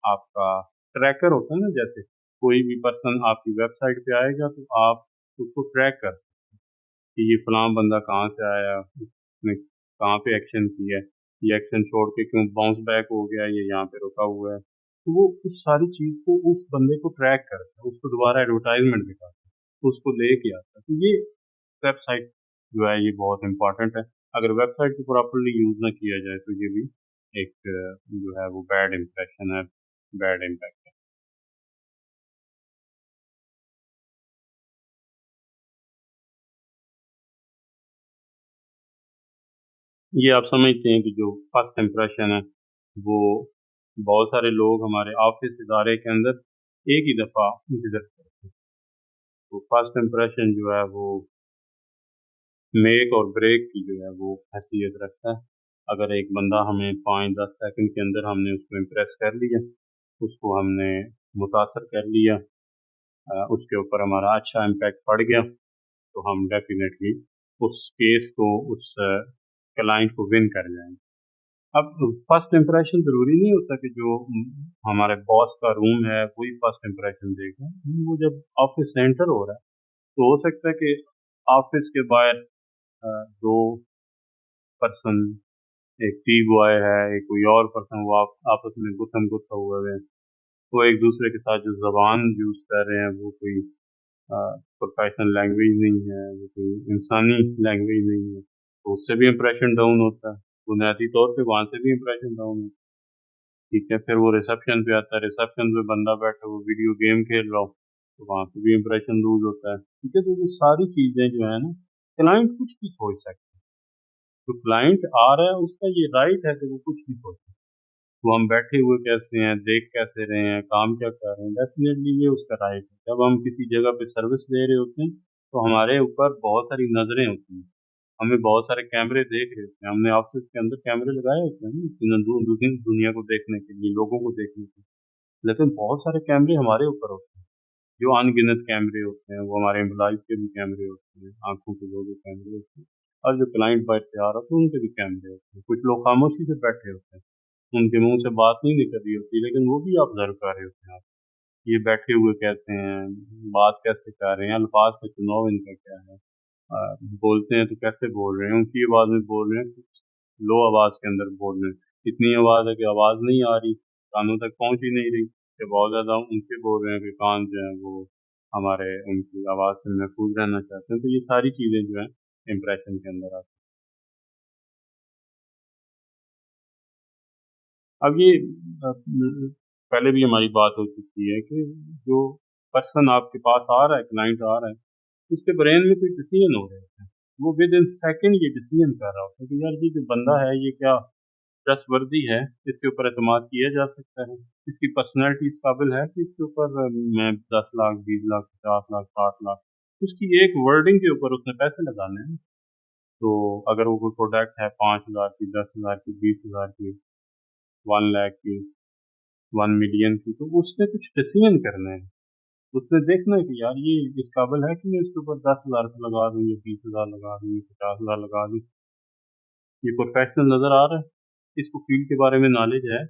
आपका ट्रैकर होता है ना, जैसे कोई भी पर्सन आपकी वेबसाइट पे आएगा तो आप उसको ट्रैक कर सकते हैं कि ये फलां बंदा कहाँ से आया, उसने कहाँ पे एक्शन किया है, ये एक्शन छोड़ के क्यों बाउंस बैक हो गया, ये यहाँ पे रुका हुआ है। तो वो उस सारी चीज़ को उस बंदे को ट्रैक करता है, उसको दोबारा एडवर्टाइज़मेंट दिखाता है, उसको लेके आता है। तो ये वेबसाइट जो है ये बहुत इम्पोर्टेंट है। अगर वेबसाइट को प्रॉपर्ली यूज़ ना किया जाए तो ये भी एक जो है वो बैड इम्प्रेशन है, बैड इम्पैक्ट है। ये आप समझते हैं कि जो फर्स्ट इम्प्रेशन है वो बहुत सारे लोग हमारे ऑफिस इदारे के अंदर एक ही दफ़ा विज़िट करते हैं। तो फर्स्ट इम्प्रेशन जो है वो मेक और ब्रेक की जो है वो हैसियत रखता है। अगर एक बंदा हमें 5-10 सेकंड के अंदर हमने उसको इम्प्रेस कर लिया, उसको हमने मुतासर कर लिया, उसके ऊपर हमारा अच्छा इम्पैक्ट पड़ गया, तो हम डेफ़िनेटली उस केस को, उस क्लाइंट को विन कर जाएँगे। अब फर्स्ट इम्प्रेशन ज़रूरी नहीं होता कि जो हमारे बॉस का रूम है वही फर्स्ट इम्प्रेशन देगा। वो जब ऑफ़िस से एंटर हो रहा है, तो हो सकता है कि ऑफ़िस के बाहर 2 पर्सन, एक टी बॉय है, एक कोई और पर्सन, वो आपस में गुत्थम-गुत्ता हुए हुए हैं। वो एक दूसरे के साथ जो ज़बान यूज़ कर रहे हैं वो कोई प्रोफ़ेशनल लैंग्वेज नहीं है, वो कोई इंसानी लैंग्वेज नहीं है, तो उससे भी इम्प्रेशन डाउन होता है। बुनियादी तौर पे वहाँ से भी इम्प्रेशन डाउन होता है। ठीक है, फिर वो रिसेप्शन पे आता है, रिसेप्शन पे बंदा बैठा वो वीडियो गेम खेल रहा हो, तो वहाँ पे भी इम्प्रेशन लूज़ होता है। ठीक है, तो ये सारी चीज़ें जो है ना, क्लाइंट कुछ भी सोच सकता है। जो क्लाइंट आ रहा है उसका ये राइट है कि वो कुछ भी सोचे। वो हम बैठे हुए कैसे हैं, देख कैसे रहे हैं, काम क्या कर रहे हैं, डेफिनेटली ये उसका राइट है। जब हम किसी जगह पे सर्विस दे रहे होते हैं तो हमारे ऊपर बहुत सारी नज़रें होती हैं, हमें बहुत सारे कैमरे देख रहे होते हैं, हमने ऑफिस के अंदर कैमरे लगाए होते हैं ना, दुनिया को देखने के लिए, लोगों को देखने के लिए, लेकिन बहुत सारे कैमरे हमारे ऊपर होते हैं, जो अनगिनत कैमरे होते हैं, वो हमारे एम्प्लॉइज़ के भी कैमरे होते हैं, आंखों के जो भी कैमरे होते हैं, और जो क्लाइंट बाहर से आ रहा होता है उनके भी कैमरे होते हैं। कुछ लोग खामोशी से बैठे होते हैं, उनके मुंह से बात नहीं निकल रही होती, लेकिन वो भी ऑब्जर्व कर रहे होते हैं आप, ये बैठे हुए कैसे हैं, बात कैसे कर रहे हैं, अल्फाज का चुनाव इनका क्या है, बोलते हैं तो कैसे बोल रहे हैं, ऊँची आवाज़ में बोल रहे हैं, कुछ लो आवाज़ के अंदर बोल रहे हैं, इतनी आवाज़ है कि आवाज़ नहीं आ रही, कानों तक पहुँच ही नहीं रही, कि बहुत ज़्यादा ऊँचे बोल रहे हैं कि कान जो है वो हमारे उनकी आवाज़ से महफूज रहना चाहते हैं। तो ये सारी चीज़ें जो हैं इम्प्रेशन के अंदर आती हैं। अब ये पहले भी हमारी बात हो चुकी है कि जो पर्सन आपके पास आ रहा है, क्लाइंट आ रहा है, उसके ब्रेन में कोई डिसीजन हो रहे हैं, वो विद इन सेकंड ये डिसीजन कर रहा होता है कि यार ये जो बंदा है ये क्या ट्रस्टवर्दी है, इसके ऊपर एतमाद किया जा सकता है, इसकी पर्सनैलिटी इस काबिल है कि इसके ऊपर मैं 10 लाख, 20 लाख, 50 लाख, 60 लाख, उसकी एक वर्डिंग के ऊपर उसने पैसे लगाने हैं। तो अगर वो कोई प्रोडक्ट है 5 हज़ार की, 10 हज़ार की, 20 हज़ार की, 1 लाख की, 1 मिलियन की, तो उसने कुछ डिसीजन करने हैं, उसने देखना है कि यार ये इस काबिल है कि मैं इसके ऊपर 10 हज़ार का लगा दूँ, या 20 हज़ार लगा दूँ, या 50 हज़ार लगा दूँ, ये प्रोफेशनल नज़र आ रहा है, इसको फील्ड के बारे में नॉलेज है,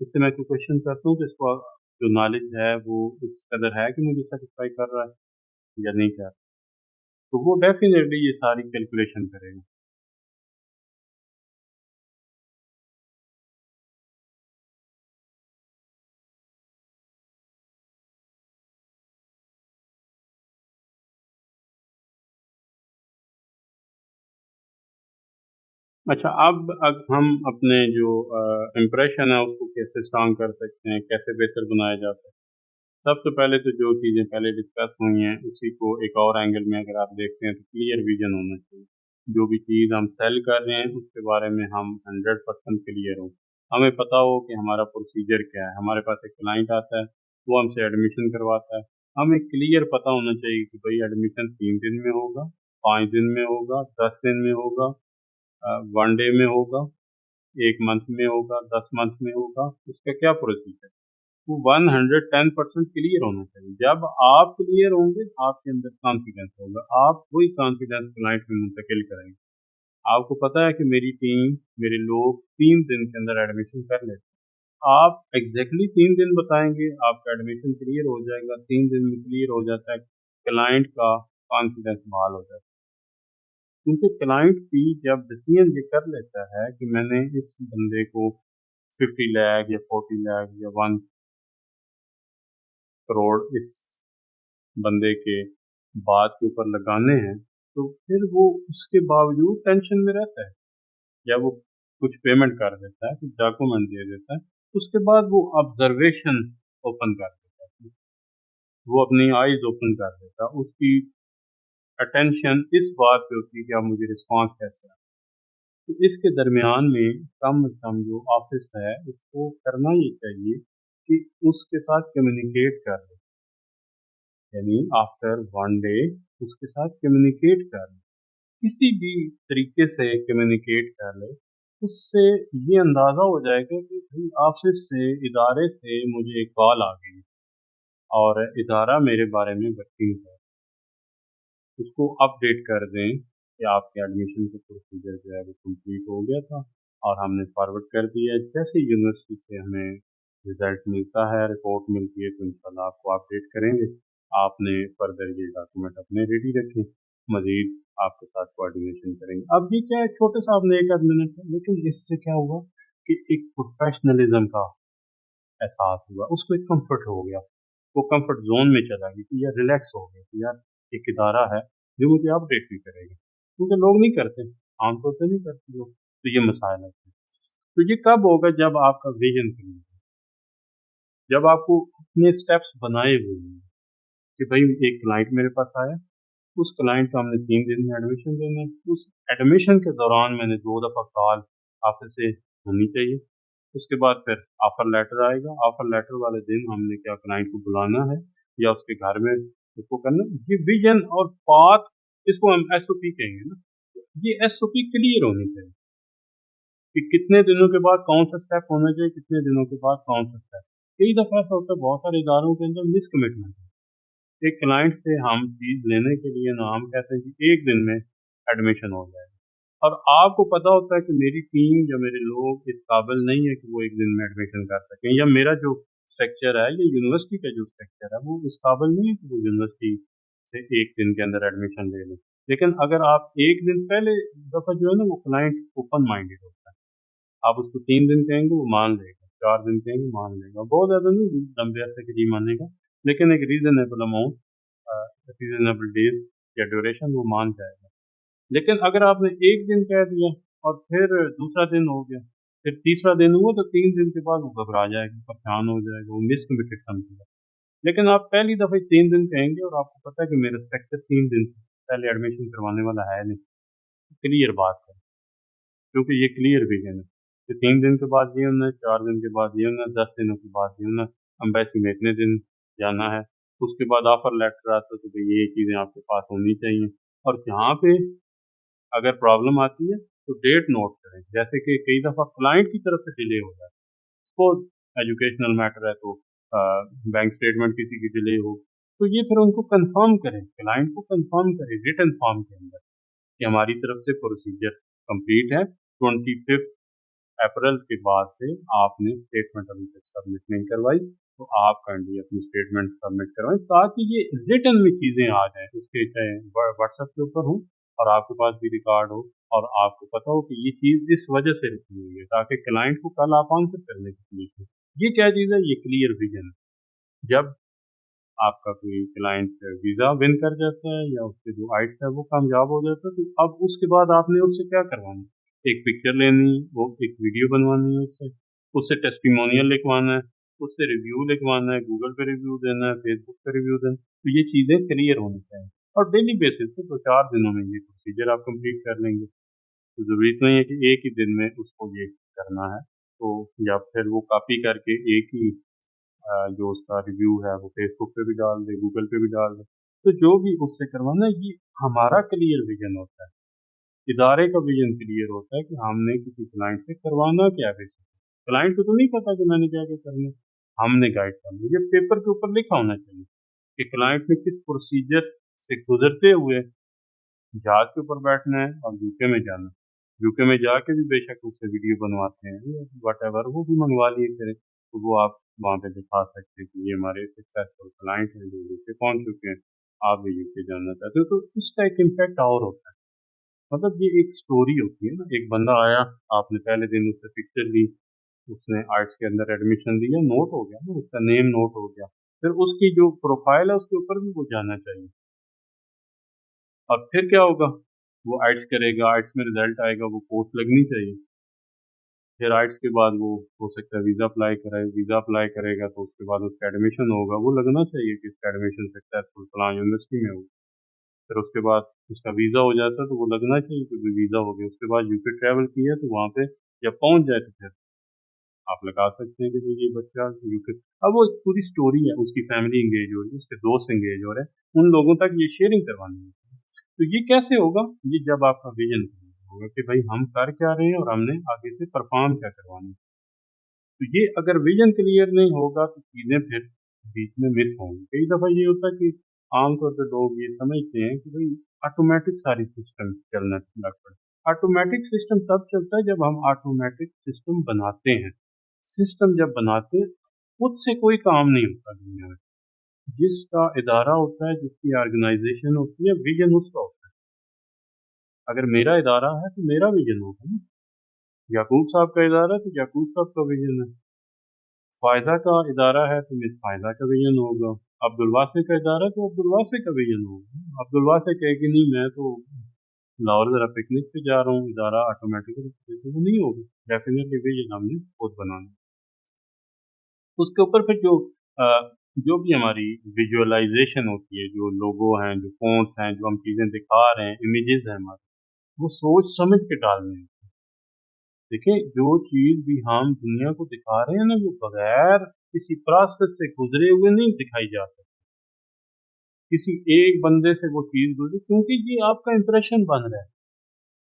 इससे मैं कोई क्वेश्चन करता हूँ तो इसको जो नॉलेज है वो इस कदर है कि मुझे सेटिस्फाई कर रहा है या नहीं कर रहा, तो वो डेफिनेटली ये सारी कैलकुलेशन करेगा। अच्छा, अब हम अपने जो इम्प्रेशन है उसको कैसे स्ट्रांग कर सकते हैं, कैसे बेहतर बनाया जाता है। सबसे पहले तो जो चीज़ें पहले डिस्कस हुई हैं उसी को एक और एंगल में अगर आप देखते हैं तो क्लियर विजन होना चाहिए। जो भी चीज़ हम सेल कर रहे हैं उसके बारे में हम 100% क्लियर हों। हमें पता हो कि हमारा प्रोसीजर क्या है। हमारे पास एक क्लाइंट आता है, वो हमसे एडमिशन करवाता है। हमें क्लियर पता होना चाहिए कि भई एडमिशन 3 दिन में होगा, 5 दिन में होगा, 10 दिन में होगा, 1 डे में होगा, 1 मंथ में होगा, 10 मंथ में होगा, उसका क्या प्रोसीजर है। वो 110% क्लियर होना चाहिए। जब आप क्लियर होंगे, आपके अंदर कॉन्फिडेंस होगा। आप वही कॉन्फिडेंस क्लाइंट में मुंतकिल करेंगे। आपको पता है कि मेरी टीम, मेरे लोग 3 दिन के अंदर एडमिशन कर लेते हैं। आप एग्ज़ैक्टली 3 दिन बताएँगे, आपका एडमिशन क्लियर हो जाएगा, 3 दिन में क्लियर हो जाता है, क्लाइंट का कॉन्फिडेंस बहाल हो जाता है। क्योंकि क्लाइंट भी जब डिसीजन ये कर लेता है कि मैंने इस बंदे को 50 लाख या 40 लाख या 1 करोड़ इस बंदे के बात के ऊपर लगाने हैं, तो फिर वो उसके बावजूद टेंशन में रहता है, या वो कुछ पेमेंट कर देता है, कुछ डॉक्यूमेंट दे देता है, उसके बाद वो ऑब्जर्वेशन ओपन कर देता है, वो अपनी आईज ओपन कर देता है, उसकी अटेंशन इस बात पे होती है कि अब मुझे रिस्पॉन्स कैसे है। तो इसके दरमियान में कम से कम जो ऑफिस है उसको करना ये चाहिए कि उसके साथ कम्युनिकेट कर ले, यानी आफ्टर 1 डे उसके साथ कम्युनिकेट कर ले, किसी भी तरीके से कम्युनिकेट कर ले। उससे ये अंदाज़ा हो जाएगा कि भाई ऑफिस से, इदारे से मुझे एक कॉल आ गई और इदारा मेरे बारे में वर्किंग है, उसको अपडेट कर दें कि आपके एडमिशन का प्रोसीजर जो है वो कंप्लीट हो गया था और हमने फॉरवर्ड कर दिया है। जैसे यूनिवर्सिटी से हमें रिज़ल्ट मिलता है, रिपोर्ट मिलती है, तो इंशाल्लाह आपको अपडेट करेंगे। आपने फर्दर ये डॉक्यूमेंट अपने रेडी रखें, मज़ीद आपके साथ कोऑर्डिनेशन करेंगे। अब ये क्या है, छोटे सा आपने 1 आध मिनट है, लेकिन इससे क्या हुआ कि एक प्रोफ़ेशनलिज़्म का एहसास हुआ, उसको एक कम्फ़र्ट हो गया। वो कम्फ़र्ट ज़ोन में चला गया कि यार रिलैक्स हो गया कि यार एक इदारा है जो मुझे अपडेट भी करेगा। क्योंकि लोग नहीं करते, आमतौर पे नहीं करते लोग, तो ये मसाइल आते हैं। तो ये कब होगा जब आपका विज़न क्लियर हो, जब आपको अपने स्टेप्स बनाए हुए हैं कि भई एक क्लाइंट मेरे पास आया, उस क्लाइंट को हमने 3 दिन में एडमिशन देना है, उस एडमिशन के दौरान मैंने 2 दफ़ा कॉल ऑफ़िस से होनी चाहिए। उसके बाद फिर ऑफर लेटर आएगा। ऑफर लेटर वाले दिन हमने क्या क्लाइंट को बुलाना है या उसके घर में उसको करना। ये विजन और पाथ, इसको हम एसओपी कहेंगे ना, ये एसओपी क्लियर होनी चाहिए कि कितने दिनों के बाद कौन सा स्टेप होना चाहिए, कितने दिनों के बाद कौन सा स्टेप। कई दफ़ा ऐसा होता है बहुत सारे इदारों के अंदर मिसकमिटमेंट है। एक क्लाइंट से हम चीज़ लेने के लिए ना हम कहते हैं कि एक दिन में एडमिशन हो जाएगा, और आपको पता होता है कि मेरी टीम या मेरे लोग इस काबिल नहीं है कि वो एक दिन में एडमिशन कर सकें, या मेरा जो स्ट्रक्चर है या यूनिवर्सिटी का जो स्ट्रक्चर है वो इस काबिल नहीं है कि वो यूनिवर्सिटी से एक दिन के अंदर एडमिशन ले लें। लेकिन अगर आप एक दिन पहले दफ़ा जो है ना, वो क्लाइंट ओपन माइंडेड होता है, आप उसको 3 दिन कहेंगे वो मान लेगा, 4 दिन कहेंगे मान लेगा, बहुत ज़्यादा नहीं लंबे अरसे के लिए मानेगा, लेकिन एक रीज़नेबल अमाउंट, रीज़नेबल डेज़ या ड्यूरेशन वो मान जाएगा। लेकिन अगर आपने एक दिन कह दिया और फिर दूसरा दिन हो गया, फिर तीसरा दिन हुआ, तो 3 दिन के बाद वो घबरा जाएगा, परेशान हो जाएगा, वो मिसकमिटेड समझेगा। लेकिन आप पहली दफ़े 3 दिन कहेंगे और आपको पता है कि मेरा स्ट्रक्चर 3 दिन से पहले एडमिशन करवाने वाला है नहीं, क्लियर बात है, क्योंकि ये क्लियर विजन है कि 3 दिन के बाद ये होना है, 4 दिन के बाद ये होना है, 10 दिनों के बाद ये होना है, एम्बेसी में इतने दिन जाना है। उसके बाद ऑफर लेटर आता है तो भाई ये चीज़ें आपके पास होनी चाहिए। और यहाँ पे अगर प्रॉब्लम आती है तो डेट नोट करें, जैसे कि कई दफ़ा क्लाइंट की तरफ से डिले हो जाए, सपोज एजुकेशनल मैटर है तो बैंक स्टेटमेंट किसी की डिले हो, तो ये फिर उनको कंफर्म करें, क्लाइंट को कंफर्म करें रिटन फॉर्म के अंदर कि हमारी तरफ से प्रोसीजर कंप्लीट है, 25 अप्रैल के बाद से आपने स्टेटमेंट अभी तक सबमिट नहीं करवाई, तो आप काइंडली अपनी स्टेटमेंट सबमिट करवाएं, ताकि ये रिटर्न में चीज़ें आ जाएं, उसके चाहे व्हाट्सएप के ऊपर हो और आपके पास भी रिकॉर्ड हो, और आपको पता हो कि ये चीज़ इस वजह से रुकी हुई है, ताकि क्लाइंट को कल आप आंसर करने की कोशिश। ये क्या चीज़ है, ये क्लियर विजन है। जब आपका कोई क्लाइंट वीज़ा विन कर जाता है या उसके जो आइट्स है वो कामयाब हो जाता है, तो अब उसके बाद आपने उससे क्या करवाना, एक पिक्चर लेनी, वो एक वीडियो बनवानी है उससे, उससे टेस्टिमोनियल लिखवाना है, उससे रिव्यू लिखवाना है, गूगल पे रिव्यू देना है, फेसबुक पे रिव्यू देना है, तो ये चीज़ें क्लियर होनी चाहिए। और डेली बेसिस पे तो 4 दिनों में ये प्रोसीजर आप कंप्लीट कर लेंगे, तो ज़रूरी तो नहीं है कि एक ही दिन में उसको ये करना है। तो या फिर वो कॉपी करके एक ही जो उसका रिव्यू है वो फेसबुक पे भी डाल दे, गूगल पे भी डाल दे, तो जो भी उससे करवाना है, ये हमारा क्लियर विजन होता है, इदारे का विजन क्लियर होता है कि हमने किसी क्लाइंट से करवाना क्या है। क्लाइंट को तो नहीं पता कि मैंने क्या क्या करना है, हमने गाइड करना है। ये पेपर के ऊपर लिखा होना चाहिए कि क्लाइंट ने किस प्रोसीजर से गुजरते हुए जहाज के ऊपर बैठना है और यूके में जाना है। यूके में जाके भी बेशक उससे वीडियो बनवाते हैं, वट एवर, वो भी मंगवा लिए करें, तो वो आप वहाँ पे दिखा सकते हैं कि ये हमारे सक्सेसफुल क्लाइंट हैं जो यूके पहुँच चुके हैं, आप भी यूके जानना चाहते हो, तो उसका एक इम्पैक्ट और होता है। मतलब ये एक स्टोरी होती है ना, एक बंदा आया, आपने पहले दिन उससे पिक्चर ली, उसने आर्ट्स के अंदर एडमिशन दिया, नोट हो गया ना, उसका नेम नोट हो गया, फिर उसकी जो प्रोफाइल है उसके ऊपर भी वो जानना चाहिए। और फिर क्या होगा, वो आइट्स करेगा, आइट्स में रिजल्ट आएगा, वो पोस्ट लगनी चाहिए। फिर आइट्स के बाद वो हो सकता है वीज़ा अप्लाई कराए, वीज़ा अप्लाई करेगा तो उसके बाद उसका एडमिशन होगा, वो लगना चाहिए कि इसका एडमिशन सक्सेसफुल फलां यूनिवर्सिटी में होगा। फिर उसके बाद उसका वीज़ा हो जाता है तो वो लगना चाहिए कि वीज़ा हो गया। उसके बाद यूके ट्रैवल किया तो वहाँ पे जब पहुँच जाए तो फिर आप लगा सकते हैं कि भाई ये बच्चा यूके, अब वो एक पूरी स्टोरी है, उसकी फैमिली एंगेज हो रही है, उसके दोस्त एंगेज हो रहे हैं, उन लोगों तक ये शेयरिंग करवानी है। तो ये कैसे होगा, ये जब आपका विजन होगा कि भाई हम कर क्या रहे हैं और हमने आगे से परफॉर्म क्या करवाना है। तो ये अगर विजन क्लियर नहीं होगा तो चीज़ें फिर बीच में मिस होंगी। कई दफ़ा ये होता है कि आमतौर पर लोग ये समझते हैं कि भाई ऑटोमेटिक सारी सिस्टम चलना लग पड़े। ऑटोमेटिक सिस्टम तब चलता है जब हम ऑटोमेटिक सिस्टम बनाते हैं। सिस्टम जब बनाते हैं, खुद से कोई काम नहीं होता दुनिया में। जिसका इदारा होता है, जिसकी ऑर्गेनाइजेशन होती है, विजन उसका होता है। अगर मेरा इदारा है तो मेरा विजन होगा ना। याकूब साहब का इदारा है तो याकूब साहब का विजन है। फ़ायदा का इदारा है तो मिस फ़ायदा का विजन होगा। अब्दुल वासे का इदारा है तो अब्दुल वासे का विजन होगा। अब्दुल वासे कहे कि नहीं मैं तो लाहौर ज़रा पिकनिक पे जा रहा हूँ, इदारा ऑटोमेटिकली वो नहीं होगा। डेफ़िनेटली विजन हमने खुद बनाना है। उसके ऊपर फिर अ, जो भी हमारी विजुअलाइज़ेशन होती है, जो लोगो हैं, जो फ़ॉन्ट्स हैं, जो हम चीज़ें दिखा रहे हैं, इमेजेस हैं हमारे, वो सोच समझ के डालने हैं। دیکھیں جو چیز بھی ہم دنیا کو دکھا رہے ہیں نا وہ بغیر کسی پروسیس سے گزرے ہوئے نہیں دکھائی جا سکتی. کسی ایک بندے سے وہ چیز گزری کیونکہ یہ آپ کا امپریشن بن رہا ہے.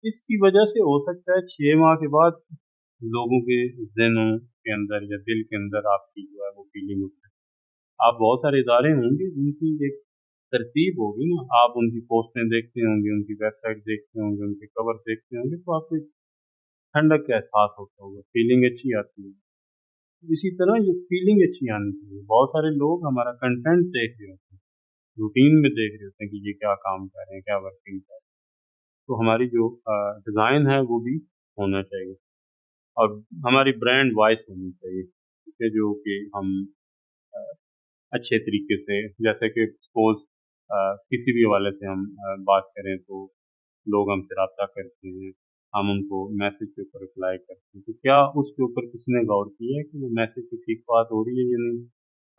اس کی وجہ سے ہو سکتا ہے 6 ماہ کے بعد لوگوں کے ذہنوں کے اندر یا دل کے اندر آپ کی جو ہے وہ فیلنگ ہوتی ہے. آپ بہت سارے ادارے ہوں گے جن کی ایک ترتیب ہوگی نا, آپ ان کی پوسٹیں دیکھتے ہوں گے, ان کی ویب سائٹ دیکھتے ہوں گے, ان کے کور دیکھتے ہوں گے, تو آپ کو ایک ٹھنڈک کا احساس ہوتا ہوگا, فیلنگ اچھی آتی ہے. اسی طرح یہ فیلنگ اچھی آنی چاہیے. بہت سارے لوگ ہمارا کنٹینٹ دیکھ رہے ہوتے ہیں, روٹین میں دیکھ رہے ہوتے ہیں کہ یہ کیا کام کر رہے ہیں, کیا ورکنگ کر رہے ہیں, تو ہماری جو ڈیزائن ہے وہ بھی ہونا چاہیے, اور ہماری برانڈ وائس ہونی چاہیے کہ جو کہ ہم اچھے طریقے سے, جیسے کہ سپوز کسی بھی حوالے سے ہم بات کریں تو لوگ ہم سے رابطہ کرتے ہیں, ہم ان کو میسج کے اوپر رپلائی کرتے ہیں, تو کیا اس کے اوپر کسی نے غور کیا ہے کہ وہ میسج کی ٹھیک بات ہو رہی ہے یا نہیں,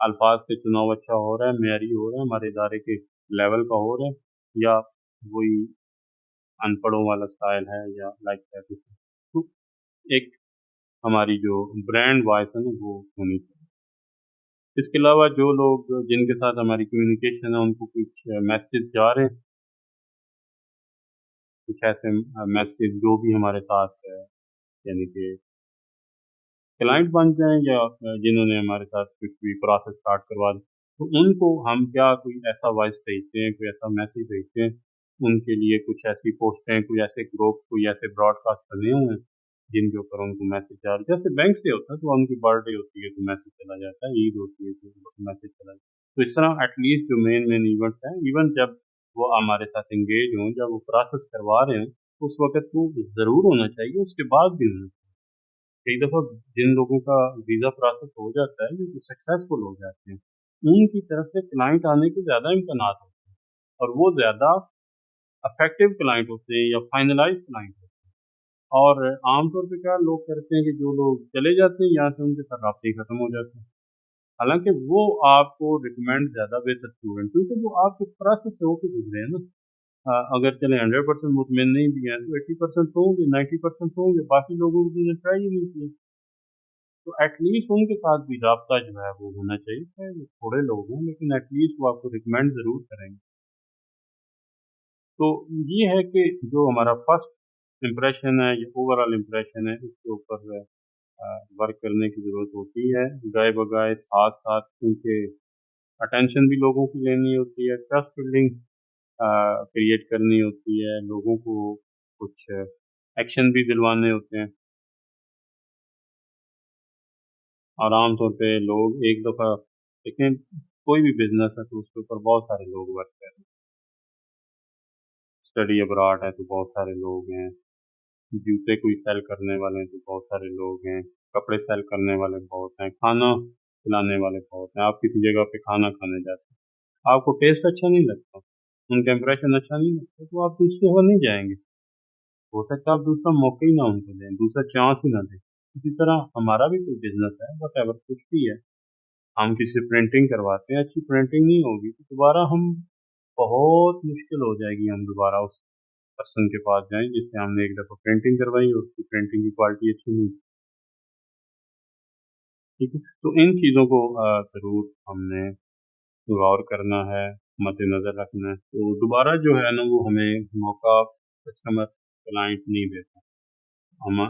الفاظ کا چناؤ اچھا ہو رہا ہے, معیاری ہو رہا ہے, ہمارے ادارے کے لیول کا ہو رہا ہے, یا وہی ان پڑھوں والا سٹائل ہے, یا لائک دیٹ. تو ایک ہماری جو برانڈ وائس ہے نا وہ ہونی چاہیے. اس کے علاوہ جو لوگ جن کے ساتھ ہماری کمیونیکیشن ہے ان کو کچھ میسیج جا رہے ہیں, کچھ ایسے میسیج جو بھی ہمارے ساتھ یعنی کہ کلائنٹ بن جائیں یا جنہوں نے ہمارے ساتھ کچھ بھی پروسیس سٹارٹ کروا دی, تو ان کو ہم کیا کوئی ایسا وائس بھیجتے ہیں, کوئی ایسا میسیج بھیجتے ہیں, ان کے لیے کچھ ایسی پوسٹیں, کوئی ایسے گروپ, کوئی ایسے براڈ کاسٹ بنے ہوئے ہیں جن کے اوپر ان کو میسیج جا رہا ہے. جیسے بینک سے ہوتا ہے تو ان کی برتھ ڈے ہوتی ہے تو میسیج چلا جاتا ہے, عید ہوتی ہے تو میسیج چلا جاتا ہے. تو اس طرح ایٹ لیسٹ جو مین ایونٹ ہیں, ایون جب وہ ہمارے ساتھ انگیج ہوں, جب وہ پروسیس کروا رہے ہیں, اس وقت وہ ضرور ہونا چاہیے, اس کے بعد بھی ہونا چاہیے. کئی دفعہ جن لوگوں کا ویزا پروسیس ہو جاتا ہے جو سکسیزفل ہو جاتے ہیں, ان کی طرف سے کلائنٹ آنے کے زیادہ امکانات ہوتے ہیں, اور وہ زیادہ افیکٹو کلائنٹ ہوتے ہیں یا فائنلائز کلائنٹ ہوتے ہیں. اور عام طور پہ کیا لوگ کرتے ہیں کہ جو لوگ چلے جاتے ہیں یہاں سے ان کے ساتھ رابطے ختم ہو جاتے ہیں, حالانکہ وہ آپ کو ریکمینڈ زیادہ بہتر اسٹوڈنٹ, کیونکہ وہ آپ کے پروسیس سے ہو کے گزرے ہیں نا. اگر چلیں 100% مطمئن نہیں بھی ہیں تو 80% ہوں گے, 90% ہوں گے, باقی لوگوں کو نے ٹرائی ہی نہیں کیا. تو ایٹ لیسٹ ان کے ساتھ بھی رابطہ جو ہے وہ ہونا چاہیے, چاہے وہ تھوڑے لوگ ہوں لیکن ایٹ لیسٹ وہ آپ کو ریکمینڈ ضرور کریں گے. تو یہ ہے کہ جو ہمارا فرسٹ امپریشن ہے یا اوور آل امپریشن ہے, اس کے اوپر ورک کرنے کی ضرورت ہوتی ہے, گائے بگائے ساتھ ساتھ, کیونکہ اٹینشن بھی لوگوں کی لینی ہوتی ہے, ٹرسٹ بلڈنگ کریٹ کرنی ہوتی ہے, لوگوں کو کچھ ایکشن بھی دلوانے ہوتے ہیں. اور عام طور پہ لوگ ایک دفعہ دیکھیں کوئی بھی بزنس ہے تو اس کے اوپر بہت سارے لوگ ورک کر رہے ہیں. اسٹڈی ابراڈ ہے تو بہت سارے لوگ ہیں, جوتے کوئی سیل کرنے والے ہیں تو بہت سارے لوگ ہیں, کپڑے سیل کرنے والے بہت ہیں, کھانا کھلانے والے بہت ہیں. آپ کسی جگہ پہ کھانا کھانے جاتے ہیں, آپ کو ٹیسٹ اچھا نہیں لگتا, ان کا امپریشن اچھا نہیں لگتا, تو آپ دوسری جگہ نہیں جائیں گے. ہو سکتا ہے آپ دوسرا موقع ہی نہ ان کو دیں, دوسرا چانس ہی نہ دیں. اسی طرح ہمارا بھی کوئی بزنس ہے, وٹ ایور کچھ بھی ہے, ہم کسی سے پرنٹنگ کرواتے ہیں, اچھی پرنٹنگ نہیں ہوگی تو دوبارہ ہم بہت مشکل ہو جائے گی ہم دوبارہ اس پرسن کے پاس جائیں جس سے ہم نے ایک دفعہ پرنٹنگ کروائی اور اس کی پرنٹنگ کی کوالٹی اچھی نہیں. ٹھیک ہے, تو ان چیزوں کو ضرور ہم نے غور کرنا ہے, مد نظر رکھنا ہے, تو دوبارہ جو ہے نا وہ ہمیں موقع کسٹمر کلائنٹ نہیں دیتا. ہم